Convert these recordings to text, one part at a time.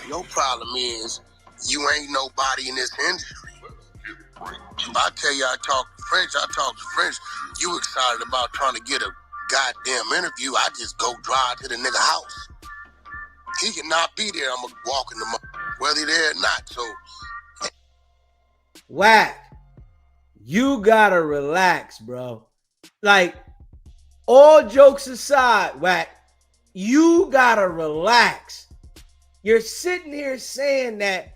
Your problem is you ain't nobody in this industry. If I tell you I talk French, You excited about trying to get a goddamn interview, I just go drive to the nigga house. He cannot be there. I'm gonna walk in the whether he there or not. So Wack, you gotta relax, bro. Like, all jokes aside, Wack, you gotta relax. You're sitting here saying that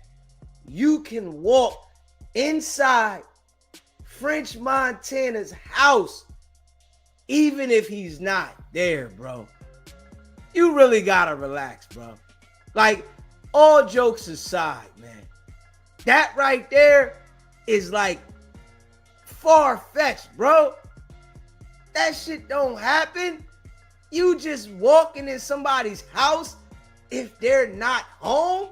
you can walk inside French Montana's house even if he's not there, bro. You really gotta relax, bro. Like, all jokes aside, man, that right there is like far-fetched, bro. That shit don't happen. You just walking in somebody's house if they're not home?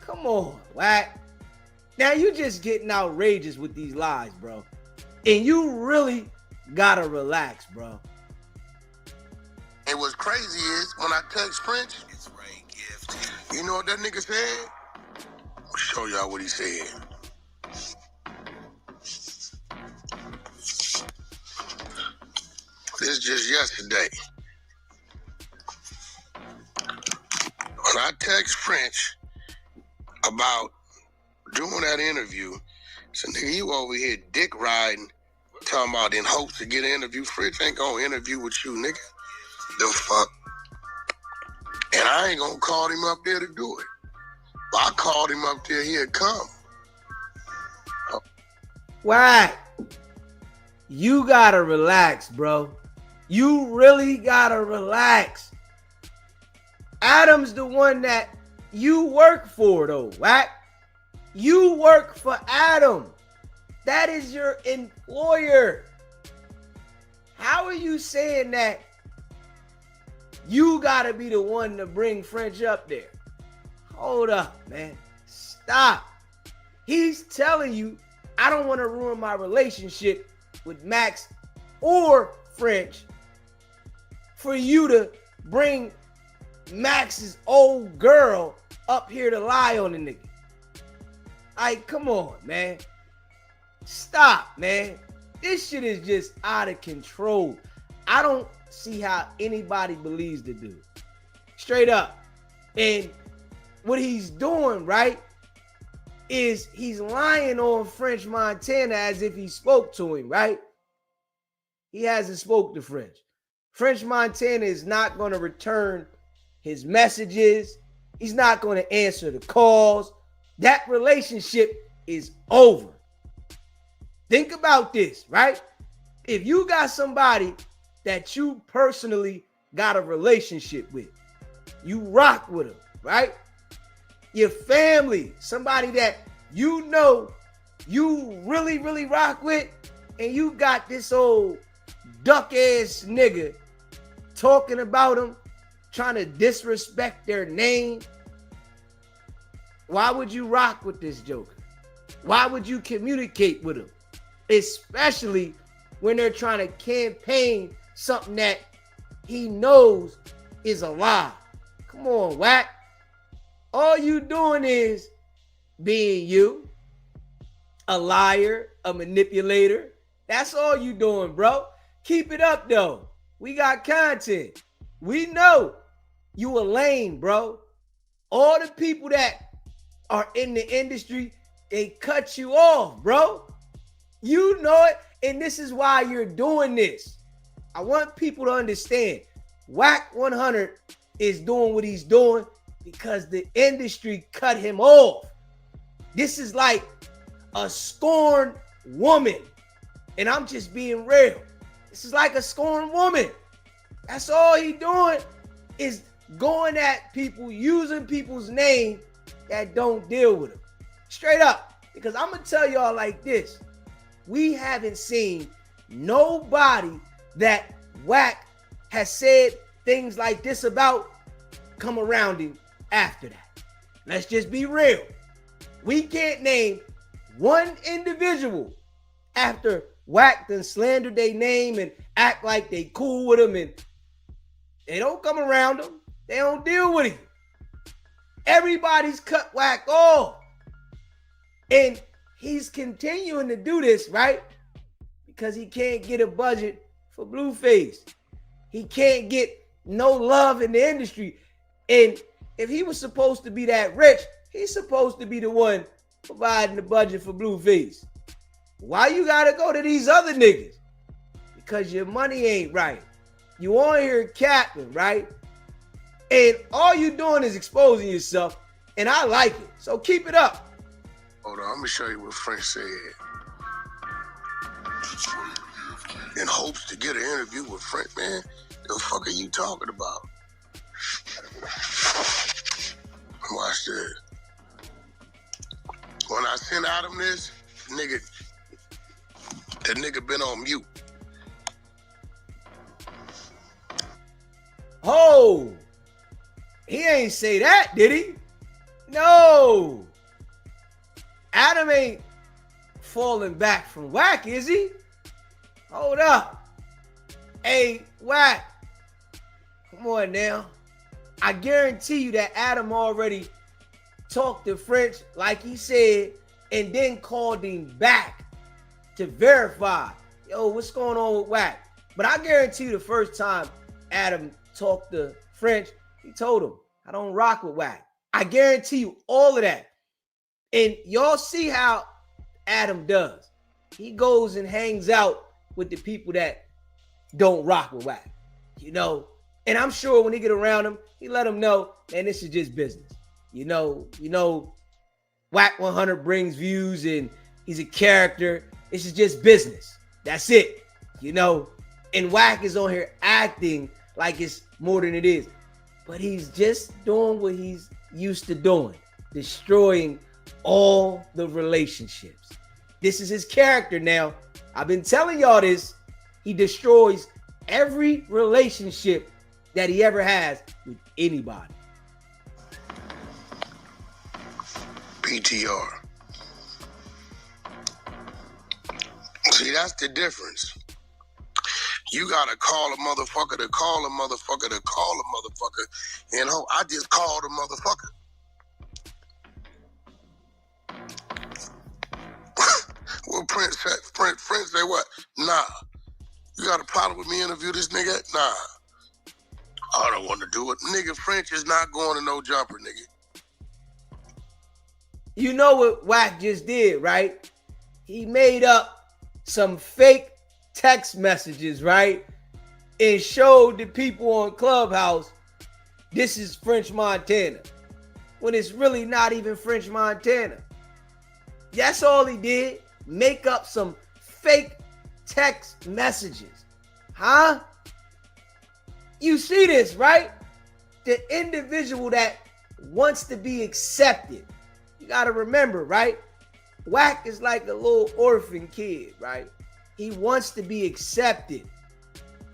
Come on, Wack. Now you just getting outrageous with these lies, bro. And you really gotta relax, bro. And what's crazy is when I text French, you know what that nigga said? I'll show y'all what he said. This is just yesterday. When I text French about doing that interview, so nigga, you over here dick riding, talking about in hopes to get an interview. French ain't gonna interview with you, nigga. The fuck? And I ain't gonna call him up there to do it. If I called him up there, he'd come. Wack, you gotta relax, bro. You really gotta relax. Adam's the one that you work for, though, Wack. You work for Adam. That is your employer. How are you saying that you gotta be the one to bring French up there? Hold up, man. Stop. He's telling you, I don't want to ruin my relationship with Max or French for you to bring Max's old girl up here to lie on the nigga. Like, come on, man. Stop, man. This shit is just out of control. I don't see how anybody believes the dude. Straight up. And what he's doing, right, is he's lying on French Montana as if he spoke to him, right? He hasn't spoke to French. French Montana is not going to return his messages. He's not going to answer the calls. That relationship is over. Think about this, right? If you got somebody that you personally got a relationship with, you rock with them, right? Your family, somebody that you know you really, really rock with, and you got this old duck-ass nigga talking about them, trying to disrespect their name. Why would you rock with this joker? Why would you communicate with him? Especially when they're trying to campaign something that he knows is a lie. Come on, Wack. All you doing is being you, a liar, a manipulator. That's all you doing, bro. Keep it up, though. We got content. We know you a lame, bro. All the people that are in the industry, they cut you off, bro. You know it, and this is why you're doing this. I want people to understand, WACK100 is doing what he's doing because the industry cut him off. This is like a scorned woman, and I'm just being real. This is like a scorned woman. That's all he doing is going at people, using people's name that don't deal with them. Straight up. Because I'm going to tell y'all like this. We haven't seen nobody that Wack has said things like this about come around him after that. Let's just be real. We can't name one individual after Wack done slandered their name and act like they cool with him, and they don't come around him. They don't deal with him. Everybody's cut Wack off. And he's continuing to do this, right? Because he can't get a budget for Blueface. He can't get no love in the industry. And if he was supposed to be that rich, he's supposed to be the one providing the budget for Blueface. Why you gotta go to these other niggas? Because your money ain't right. You on here capping, right? And all you doing is exposing yourself, and I like it. So keep it up. Hold on, let me show you what French said. In hopes to get an interview with French, man. The fuck are you talking about? Watch this. When I sent Adam this, nigga, the nigga been on mute. Oh, he ain't say that, did he? No. Adam ain't falling back from Wack, is he? Hold up. Hey, Wack. Come on now. I guarantee you that Adam already talked to French like he said and then called him back to verify. Yo, what's going on with Wack? But I guarantee you the first time Adam talked to French, he told him, I don't rock with Wack. I guarantee you all of that. And y'all see how Adam does. He goes and hangs out with the people that don't rock with Wack, you know. And I'm sure when he get around him, he let him know, man, this is just business. You know, WACK100 brings views and he's a character. This is just business. That's it, you know. And Wack is on here acting like it's more than it is. But he's just doing what he's used to doing, destroying all the relationships. This is his character now. I've been telling y'all this. He destroys every relationship that he ever has with anybody. PTR. See, that's the difference. You gotta call a motherfucker to call a motherfucker to call a motherfucker. And I just called a motherfucker. What Prince said? Prince say what? Nah. You got a problem with me interview this nigga? Nah. I don't want to do it. Nigga, French is not going to no jumper, nigga. You know what Wack just did, right? He made up some fake text messages, right? And showed the people on Clubhouse, this is French Montana. When it's really not even French Montana. That's all he did. Make up some fake text messages. Huh? You see this, right? The individual that wants to be accepted. You got to remember, right? Wack is like a little orphan kid, right? He wants to be accepted.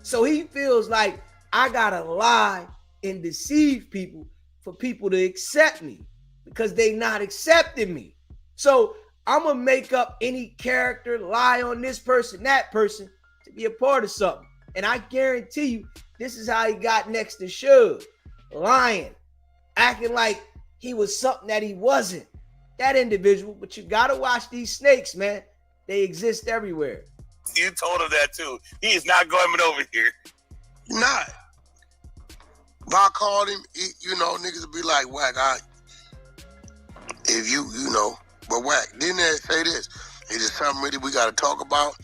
So he feels like I got to lie and deceive people for people to accept me because they not accepting me. So I'm going to make up any character, lie on this person, that person to be a part of something. And I guarantee you, this is how he got next to Suge. Lying, acting like he was something that he wasn't. That individual, but you got to watch these snakes, man. They exist everywhere. You told him that too. He is not coming over here. Not. If I called him, niggas would be like, Wack, if you know, but Wack, didn't they say this? Is it something really we got to talk about?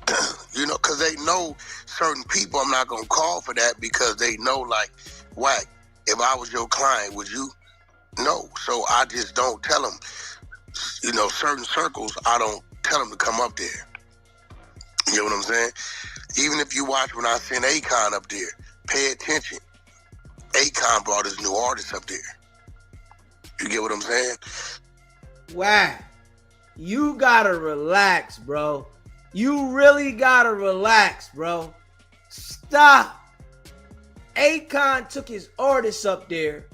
Because they know certain people I'm not going to call for that because they know, like, Wack, if I was your client, would you? No. So I just don't tell them, certain circles, I don't tell them to come up there. You know what I'm saying? Even if you watch when I sent Akon up there, pay attention. Akon brought his new artist up there. You get what I'm saying? Wack, you gotta relax, bro. You really gotta relax, bro. Stop. Akon took his artists up there.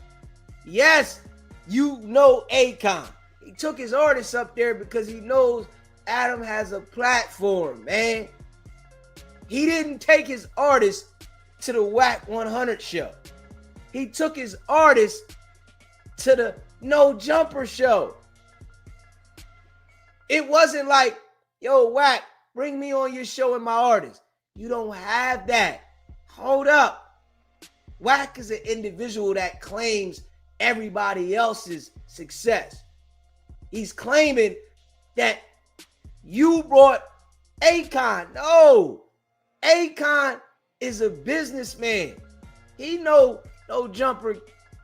Yes, you know Akon. He took his artists up there because he knows Adam has a platform, man. He didn't take his artists to the WACK100 show. He took his artists to the No Jumper show. It wasn't like, yo, Wack, bring me on your show and my artist. You don't have that. Hold up. Wack is an individual that claims everybody else's success. He's claiming that you brought Akon. No. Akon is a businessman. He know No Jumper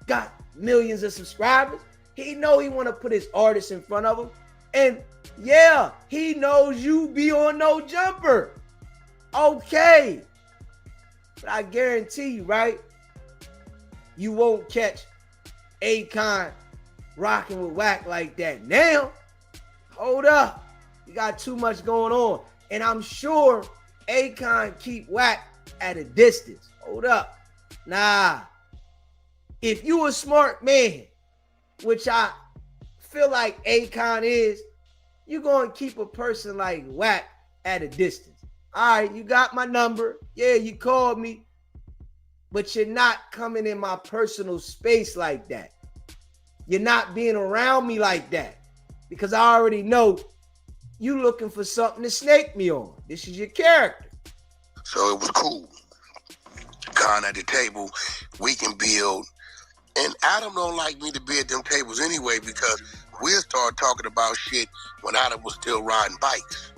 got millions of subscribers. He know he want to put his artist in front of him. And yeah, he knows you be on No Jumper. Okay. But I guarantee you, right? You won't catch Akon rocking with Wack like that. Now, hold up. You got too much going on. And I'm sure Akon keep Wack at a distance. Hold up. Nah. If you a smart man, which I feel like Akon is, you're going to keep a person like Wack at a distance. All right, you got my number. Yeah, you called me. But you're not coming in my personal space like that. You're not being around me like that. Because I already know you looking for something to snake me on. This is your character. So it was cool. Gone at the table, we can build. And Adam don't like me to be at them tables anyway because we'll start talking about shit when Adam was still riding bikes.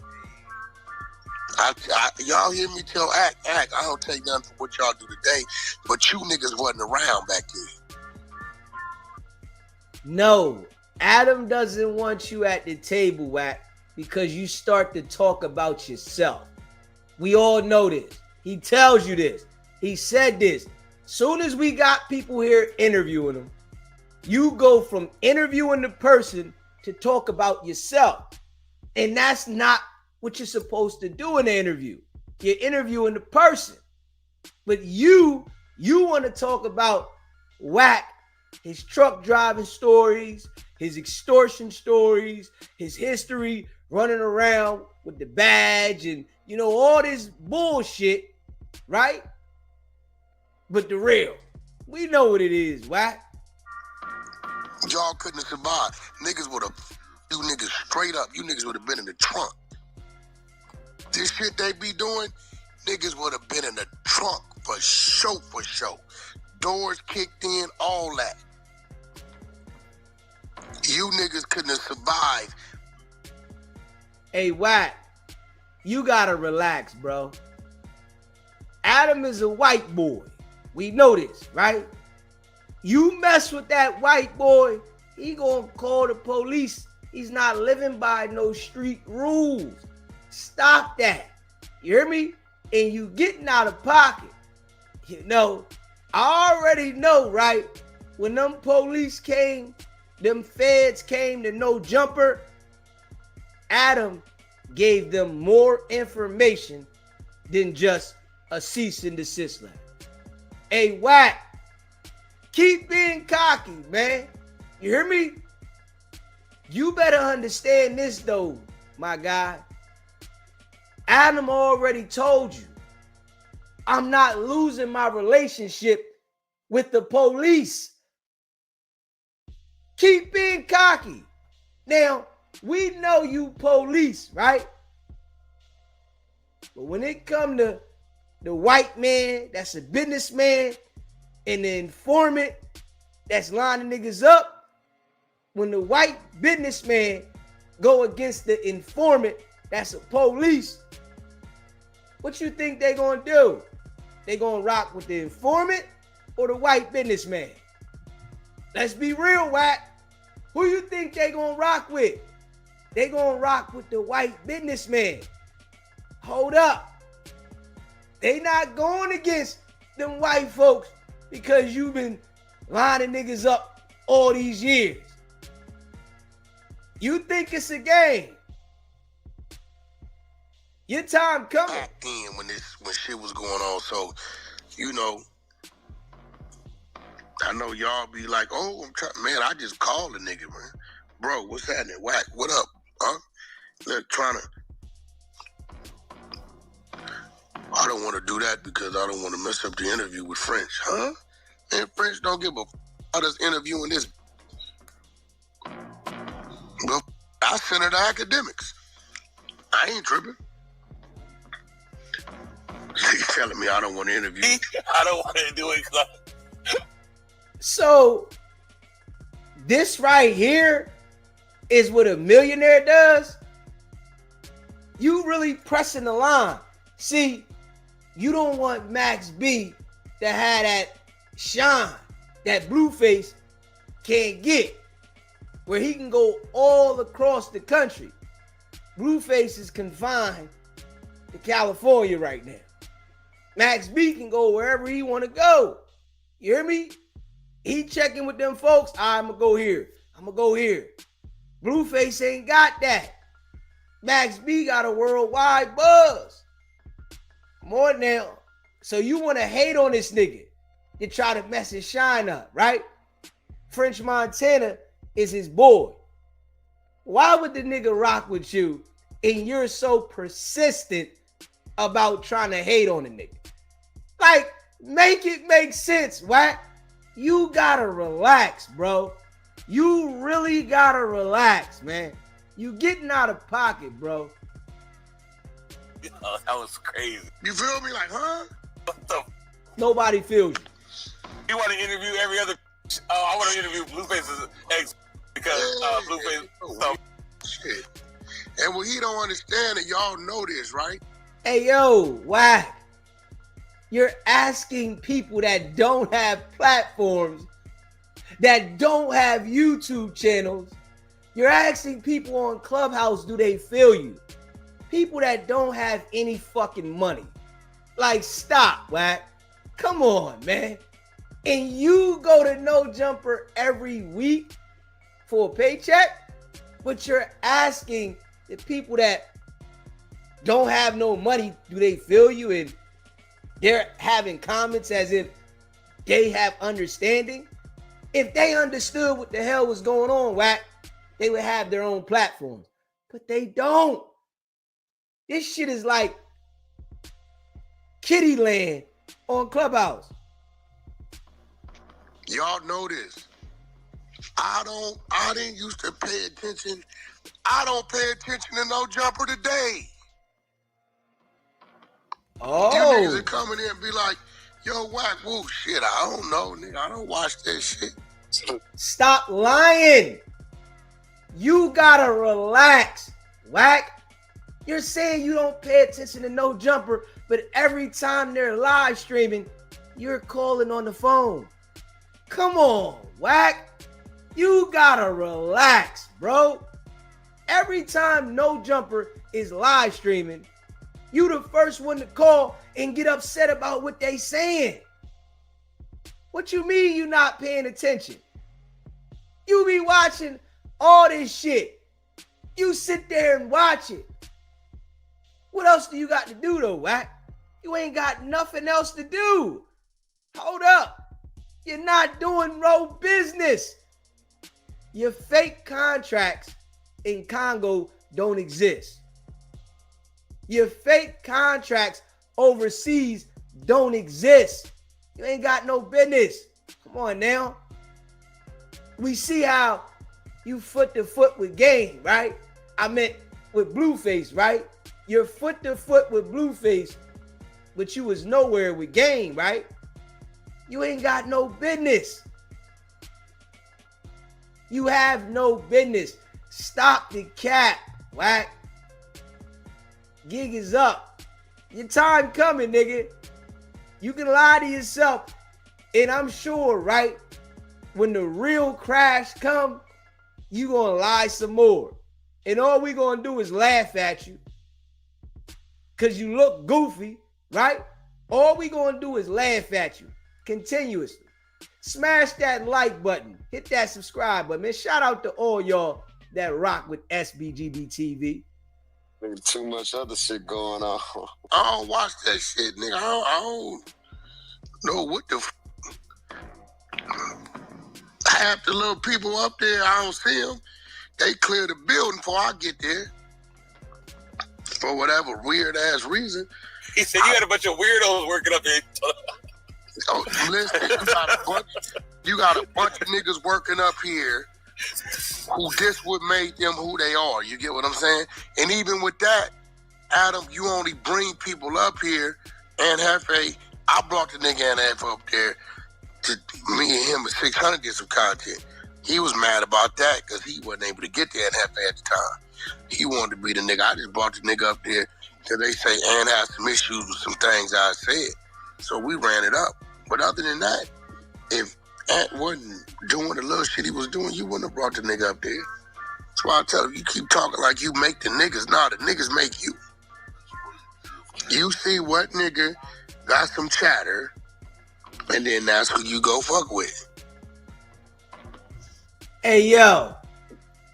Y'all hear me tell Act, I don't take nothing from what y'all do today, but you niggas wasn't around back then. No, Adam doesn't want you at the table, Wack, because you start to talk about yourself. We all know this. He tells you this. He said this. Soon as we got people here interviewing them, you go from interviewing the person to talk about yourself. And that's not what you're supposed to do in an interview. You're interviewing the person. But you want to talk about Wack, his truck driving stories, his extortion stories, his history running around with the badge and, you know, all this bullshit, right? But the real, we know what it is, Wack. Y'all couldn't have survived. Niggas would have, you niggas straight up, you niggas would have been in the trunk. This shit they be doing, niggas would have been in the trunk for sure, for sure. Doors kicked in, all that. You niggas couldn't have survived. Hey, Wack, you gotta relax, bro. Adam is a white boy. We know this, right? You mess with that white boy, he gonna call the police. He's not living by no street rules. Stop that. You hear me? And you getting out of pocket. You know, I already know, right? When them police came, them feds came to No Jumper, Adam gave them more information than just a cease and desist letter. Hey, Wack, keep being cocky, man. You hear me? You better understand this, though, my guy. Adam already told you, I'm not losing my relationship with the police. Keep being cocky. Now, we know you police, right? But when it come to the white man that's a businessman and the informant that's lining niggas up, when the white businessman go against the informant that's a police, what you think they gonna do? They gonna rock with the informant or the white businessman? Let's be real, Wack. Who you think they gonna rock with? They gonna rock with the white businessman. Hold up. They not going against them white folks because you've been lining niggas up all these years. You think it's a game. Your time coming. Back then when shit was going on, so, you know, I know y'all be like, oh, man, I just called the nigga, man. Bro, what's happening? Wack, what up? Huh? Look, I don't want to do that because I don't want to mess up the interview with French, huh? And French don't give a about us interviewing this. I sent her to academics. I ain't tripping. She's telling me I don't want to interview. I don't want to do it. So this right here is what a millionaire does. You really pressing the line. See, you don't want Max B to have that shine that Blueface can't get, where he can go all across the country. Blueface is confined to California right now. Max B can go wherever he want to go. You hear me? He checking with them folks. I'm going to go here. I'm going to go here. Blueface ain't got that. Max B got a worldwide buzz. More now. So you want to hate on this nigga. You try to mess his shine up, right? French Montana is his boy. Why would the nigga rock with you and you're so persistent about trying to hate on the nigga? Like, make it make sense, Wack. You gotta relax, bro. You really gotta relax, man. You getting out of pocket, bro. Oh, that was crazy. You feel me? Like, huh? What the? Nobody feels you. You want to interview every other? I want to interview Blueface's ex because Blueface. So. Shit. And what he don't understand, and y'all know this, right? Hey, yo, Wack. You're asking people that don't have platforms, that don't have YouTube channels. You're asking people on Clubhouse, do they feel you? People that don't have any fucking money. Like, stop, Wack. Come on, man. And you go to No Jumper every week for a paycheck, but you're asking the people that don't have no money, do they feel you? And they're having comments as if they have understanding. If they understood what the hell was going on, Wack, they would have their own platforms. But they don't. This shit is like Kitty Land on Clubhouse. Y'all know this. I didn't used to pay attention. I don't pay attention to No Jumper today. Oh. You niggas are coming in and be like, yo, Wack, whoa, shit, I don't know, nigga. I don't watch that shit. Stop lying. You gotta relax, Wack. You're saying you don't pay attention to No Jumper, but every time they're live streaming, you're calling on the phone. Come on, Wack. You gotta relax, bro. Every time No Jumper is live streaming, you the first one to call and get upset about what they saying. What you mean you not paying attention? You be watching all this shit. You sit there and watch it. What else do you got to do though, Wack? You ain't got nothing else to do. Hold up. You're not doing no business. Your fake contracts in Congo don't exist. Your fake contracts overseas don't exist. You ain't got no business. Come on now. We see how you foot to foot with Game, right? I meant with Blueface, right? You're foot to foot with Blueface, but you was nowhere with Game, right? You ain't got no business. You have no business. Stop the cap, Wack. Gig is up. Your time coming, nigga. You can lie to yourself. And I'm sure, right, when the real crash come, you gonna lie some more. And all we gonna do is laugh at you. Cause you look goofy, right? All we gonna do is laugh at you continuously. Smash that like button. Hit that subscribe button, man. Shout out to all y'all that rock with SBGB TV. Too much other shit going on. I don't watch that shit, nigga. I don't know what the half the little people up there, I don't see them. They clear the building before I get there. For whatever weird ass reason. He said you had a bunch of weirdos working up here. Oh, listen, you got a bunch of niggas working up here who this would made them who they are. You get what I'm saying? And even with that, Adam, you only bring people up here and Hefe. I brought the nigga and Hefe up there to me and him with 600 get some content. He was mad about that because he wasn't able to get there and Hefe at the time. He wanted to be the nigga. I just brought the nigga up there because they say Ann has some issues with some things I said. So we ran it up. But other than that, if Ant wasn't doing the little shit he was doing, you wouldn't have brought the nigga up there. That's why I tell him, you keep talking like you make the niggas. Nah, the niggas make you. You see what nigga got some chatter, and then that's who you go fuck with. Hey, yo,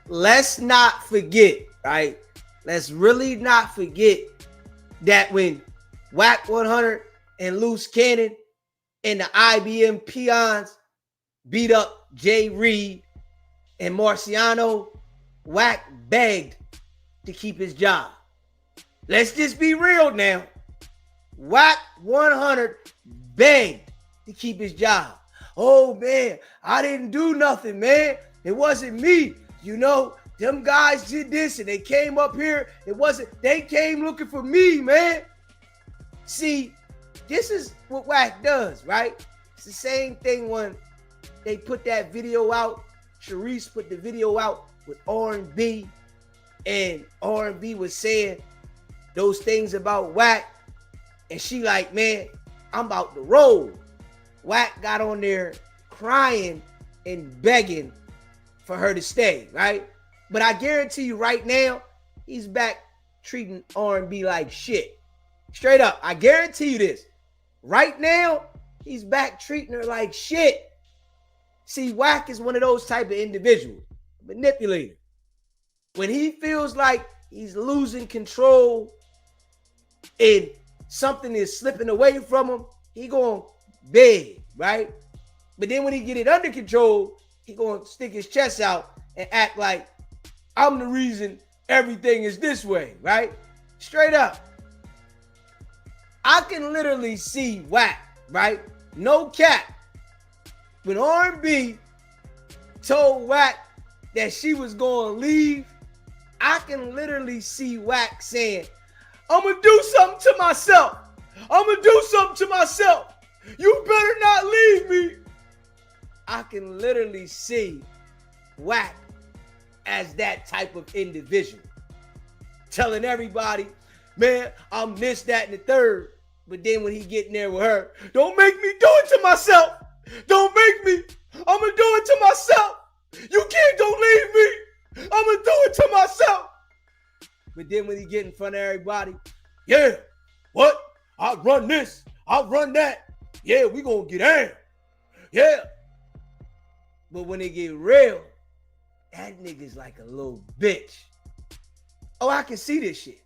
let's not forget, right? Let's really not forget that when WACK100 and Loose Cannon and the IBM peons beat up Jay Reed and Marciano, Wack begged to keep his job. Let's just be real now. WACK100 begged to keep his job. Oh, man, I didn't do nothing, man. It wasn't me. You know, them guys did this and they came up here. They came looking for me, man. See, this is what Wack does, right? It's the same thing when they put that video out. Sharice put the video out with R&B, and R&B was saying those things about Wack, and she like, man, I'm about to roll. Wack got on there crying and begging for her to stay, right? But I guarantee you right now, he's back treating R&B like shit. Straight up, I guarantee you this. Right now, he's back treating her like shit. See, Wack is one of those type of individuals, manipulator. When he feels like he's losing control and something is slipping away from him, he gonna beg, right? But then when he get it under control, he gonna stick his chest out and act like I'm the reason everything is this way, right? Straight up. I can literally see Wack, right? No cap. When R&B told Wack that she was gonna leave, I can literally see Wack saying, I'm gonna do something to myself. I'm gonna do something to myself. You better not leave me. I can literally see Wack as that type of individual. Telling everybody, man, I'm this, that, and the third. But then when he get in there with her, don't make me do it to myself. Don't make me. I'm going to do it to myself. Don't leave me. I'm going to do it to myself. But then when he get in front of everybody, yeah, what? I'll run this. I'll run that. Yeah, we going to get in. Yeah. But when it get real, that nigga's like a little bitch. Oh, I can see this shit.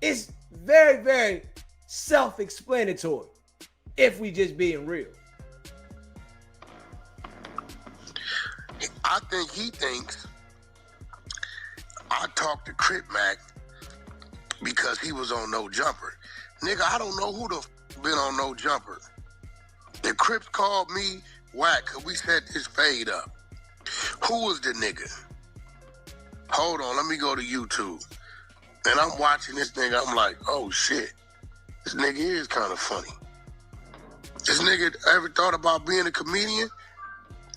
It's very, very self-explanatory if we just being real. I think he thinks I talked to Crip Mac because he was on No Jumper. Nigga, I don't know who the been on No Jumper. The Crips called me Wack because we set this fade up. Who was the nigga? Hold on, let me go to YouTube. And I'm watching this nigga, I'm like, oh shit. This nigga is kind of funny. This nigga ever thought about being a comedian?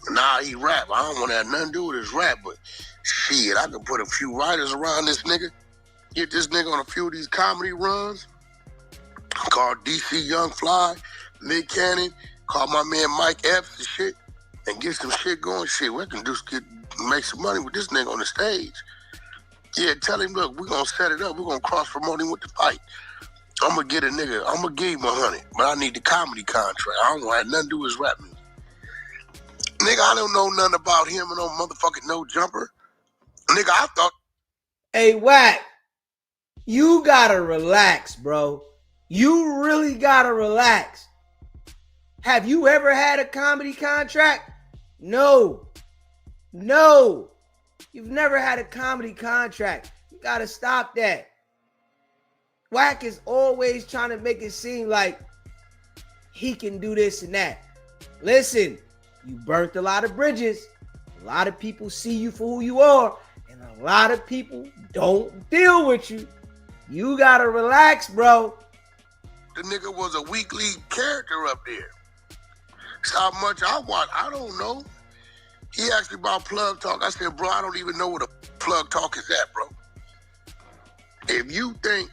Nah, he rap. I don't want to have nothing to do with his rap, but shit, I can put a few writers around this nigga. Get this nigga on a few of these comedy runs. Call DC Young Fly, Nick Cannon, call my man Mike Epps and shit, and get some shit going. Shit, we can make some money with this nigga on the stage. Yeah, tell him, look, we're going to set it up. We're going to cross-promote him with the fight. I'm going to get a nigga. I'm going to give him 100, but I need the comedy contract. I don't want nothing to do with his rap music. Nigga, I don't know nothing about him and no motherfucking No Jumper. Nigga, I thought... Hey, Wack, you got to relax, bro. You really got to relax. Have you ever had a comedy contract? No. No. You've never had a comedy contract. You got to stop that. Wack is always trying to make it seem like he can do this and that. Listen, you burnt a lot of bridges. A A lot of people see you for who you are, and a lot of people don't deal with you. You gotta relax, bro. The nigga was a weekly character up there. That's how much I watch. I don't know. He asked me about plug talk. I said, bro, I don't even know where the plug talk is at, bro. If you think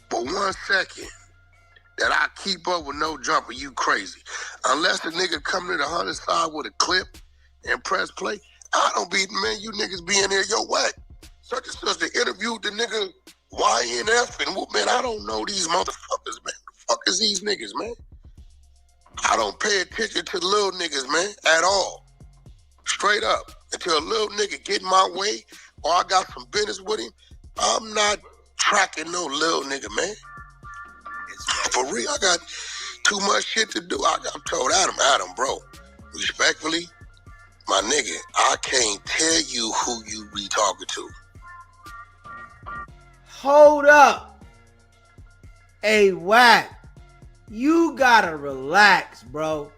for 1 second that I keep up with no jumper, you crazy. Unless a nigga come to the 100 side with a clip and press play, I don't be, man, you niggas be in there, yo, what? Such and such, they interviewed the nigga YNF, and man, I don't know these motherfuckers, man. The fuck is these niggas, man? I don't pay attention to the little niggas, man, at all. Straight up. Until a little nigga get in my way or I got some business with him, I'm not tracking no little nigga, man. For real, I got too much shit to do. I told Adam, bro, respectfully, my nigga, I can't tell you who you be talking to. Hold up. Hey, Wack, you gotta relax, bro.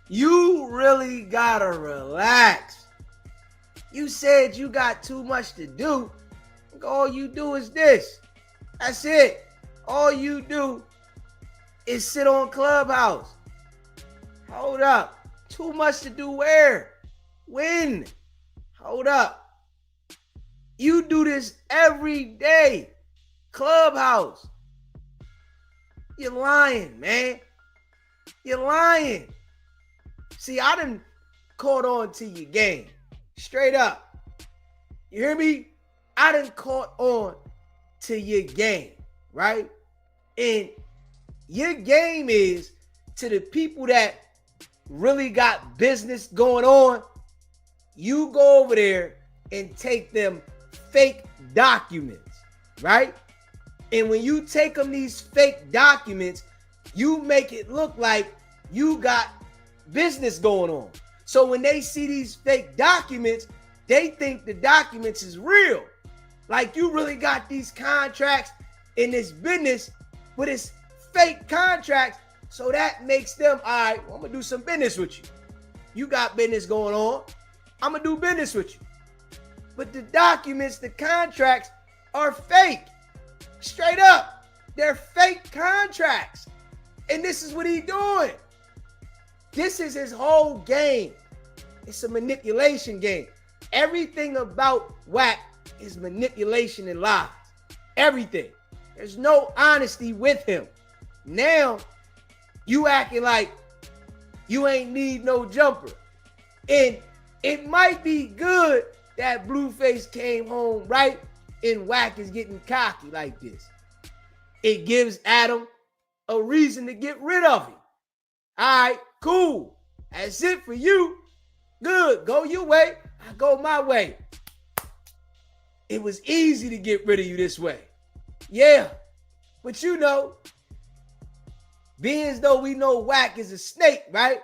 You really gotta relax. You said you got too much to do. All you do is this. That's it. All you do is sit on Clubhouse. Hold up. Too much to do where? When? Hold up. You do this every day. Clubhouse. You're lying, man. You're lying. See, I done caught on to your game. Straight up. You hear me? I done caught on to your game, right? And your game is to the people that really got business going on. You go over there and take them fake documents, right? And when you take them these fake documents, you make it look like you got business going on. So when they see these fake documents, they think the documents is real. Like you really got these contracts in this business, but it's fake contracts. So that makes them, all right, well, I'm gonna do some business with you. You got business going on. I'm gonna do business with you. But the documents, the contracts are fake. Straight up. They're fake contracts. And this is what he's doing. This is his whole game. It's a manipulation game. Everything about Wack is manipulation and lies. Everything. There's no honesty with him. Now, you acting like you ain't need no jumper. And it might be good that Blueface came home, right? And Wack is getting cocky like this. It gives Adam a reason to get rid of him. All right, cool. That's it for you. Good. Go your way. I go my way. It was easy to get rid of you this way. Yeah. But you know, being as though we know Wack is a snake, right?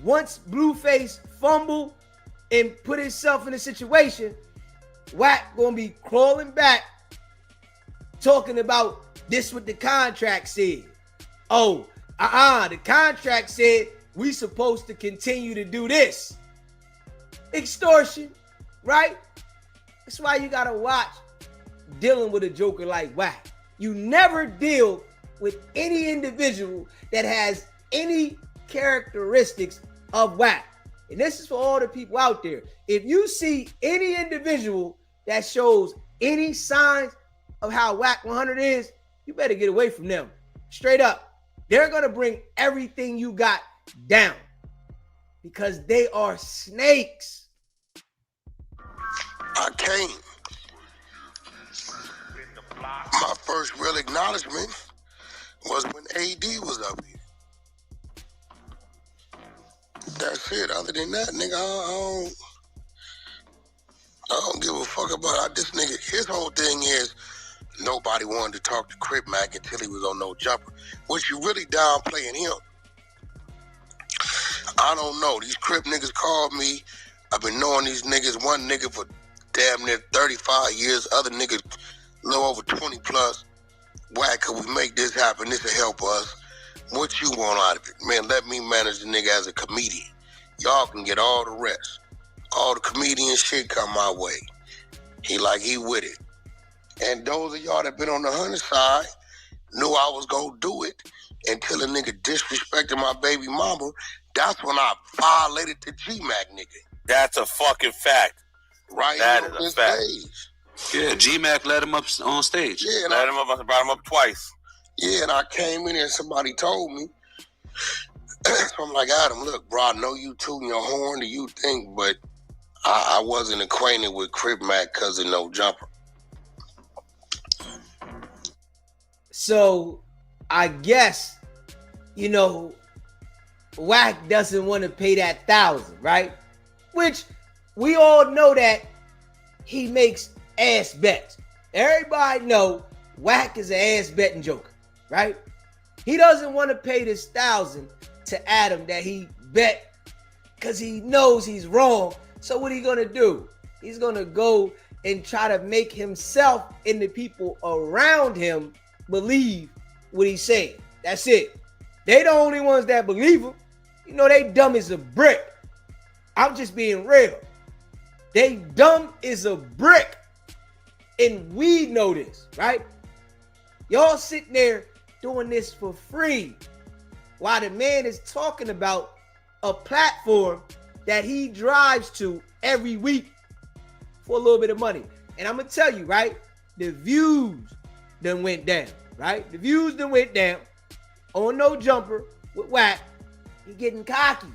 Once Blueface fumbled and put himself in a situation, Wack gonna be crawling back, talking about this what the contract said. Oh, the contract said we supposed to continue to do this. Extortion, right? That's why you gotta watch dealing with a joker like Wack. You never deal with any individual that has any characteristics of Wack. And this is for all the people out there. If you see any individual that shows any signs of how WACK100 is, you better get away from them. Straight up. They're going to bring everything you got down because they are snakes. I came. My first real acknowledgement was when AD was up here. That's it. Other than that, nigga, I don't give a fuck about this nigga. His whole thing is nobody wanted to talk to Crip Mac until he was on No Jumper, which you really downplaying him. I don't know. These Crip niggas called me. I've been knowing these niggas. One nigga for damn near 35 years. Other niggas a little over 20 plus. Wack, could we make this happen? This will help us. What you want out of it? Man, let me manage the nigga as a comedian. Y'all can get all the rest. All the comedian shit come my way. He with it. And those of y'all that been on the 100 side knew I was gonna do it until a nigga disrespected my baby mama. That's when I violated the G-Mac nigga. That's a fucking fact. Right that here on is this a fact. stage. Yeah, G-Mac let him up on stage. Yeah, and let him up, brought him up twice. Yeah, and I came in and somebody told me. So I'm like, Adam, look, bro, I know you tooting your horn, do you think, but I wasn't acquainted with Crip Mac because of No Jumper. So I guess, you know, Wack doesn't want to pay that $1,000, right? Which we all know that he makes ass bets. Everybody know Wack is an ass betting joker, right? He doesn't want to pay this $1,000 to Adam that he bet because he knows he's wrong. So what he gonna do? He's gonna go and try to make himself and the people around him believe what he's saying. That's it. They the only ones that believe him. You know, they dumb as a brick. I'm just being real. They dumb as a brick. And we know this, right? Y'all sitting there doing this for free while the man is talking about a platform that he drives to every week for a little bit of money. And I'm going to tell you, right? The views done went down, right? The views done went down on No Jumper with Wack. He getting cocky.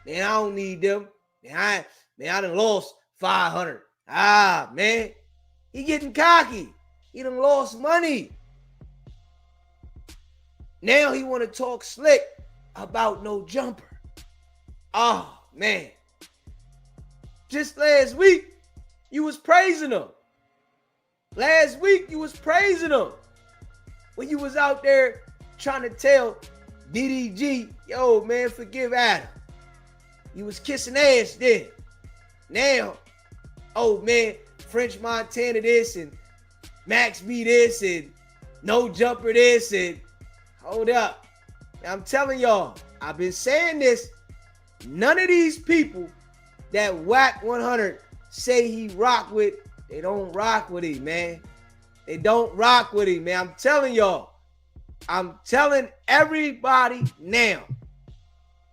Man, I don't need them. Man, I done lost 500. Man. He getting cocky. He done lost money. Now he want to talk slick about No Jumper. Oh, man. Just last week, you was praising him. Last week, you was praising him. When you was out there trying to tell DDG, yo, man, forgive Adam. You was kissing ass then. Now, oh, man, French Montana this and Max B this and No Jumper this and hold up. I'm telling y'all, I've been saying this. None of these people that WACK100 say he rock with, they don't rock with him, man. They don't rock with him, man. I'm telling y'all. I'm telling everybody now.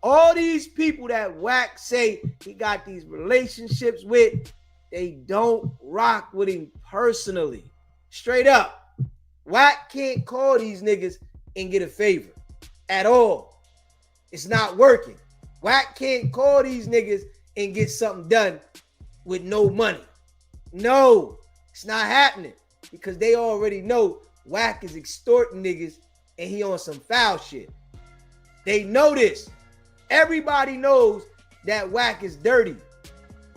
All these people that Wack say he got these relationships with, they don't rock with him personally. Straight up. Wack can't call these niggas and get a favor at all. It's not working. Wack can't call these niggas and get something done with no money. No, it's not happening because they already know Wack is extorting niggas and he on some foul shit. They know this. Everybody knows that Wack is dirty.